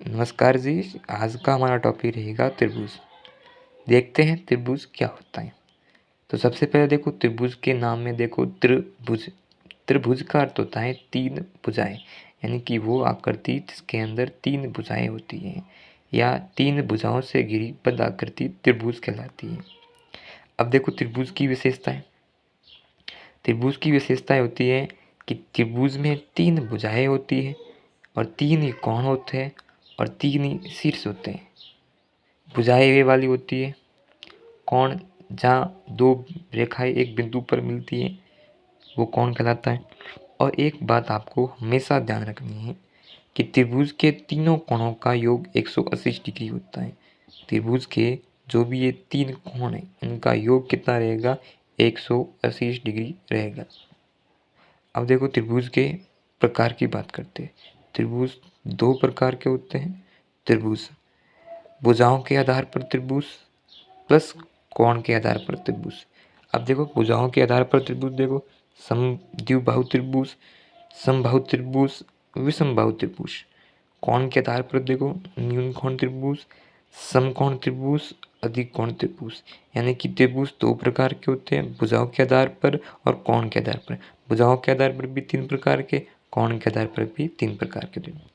नमस्कार जी, आज का हमारा टॉपिक रहेगा त्रिभुज। देखते हैं त्रिभुज क्या होता है। तो सबसे पहले देखो त्रिभुज के नाम में देखो त्रिभुज। त्रिभुज का अर्थ होता है तीन भुजाएं, यानी कि वो आकृति जिसके अंदर तीन भुजाएं होती हैं या तीन भुजाओं से घिरी बद आकृति त्रिभुज कहलाती है। अब देखो त्रिभुज की विशेषताएं। त्रिभुज की विशेषताएं होती है कि त्रिभुज में तीन भुजाएं होती है और तीन ही कोण होते हैं और तीन ही शीर्ष होते हैं। भुजाएं वे वाली होती है कोण जहाँ दो रेखाएं एक बिंदु पर मिलती हैं, वो कोण कहलाता है। और एक बात आपको हमेशा ध्यान रखनी है कि त्रिभुज के तीनों कोणों का योग 180 डिग्री होता है। त्रिभुज के जो भी ये तीन कोण हैं इनका योग कितना रहेगा, 180 डिग्री रहेगा। अब देखो त्रिभुज के प्रकार की बात करते हैं। त्रिभुज दो प्रकार के होते हैं। त्रिभुज भुजाओं के आधार पर त्रिभुज प्लस कोण के आधार पर त्रिभुज। अब देखो भुजाओं के आधार पर त्रिभुज देखो समद्विबाहु त्रिभुज, समबाहु त्रिभुज, विषमबाहु त्रिभुज। कोण के आधार पर देखो न्यून कोण त्रिभुज, समकोण त्रिभुज, अधिक कोण त्रिभुज। यानी कि त्रिभुज दो प्रकार के होते हैं, भुजाओं के आधार पर और कोण के आधार पर। भुजाओं के आधार पर भी तीन प्रकार के, कोण के आधार पर भी तीन प्रकार के त्रिभुज।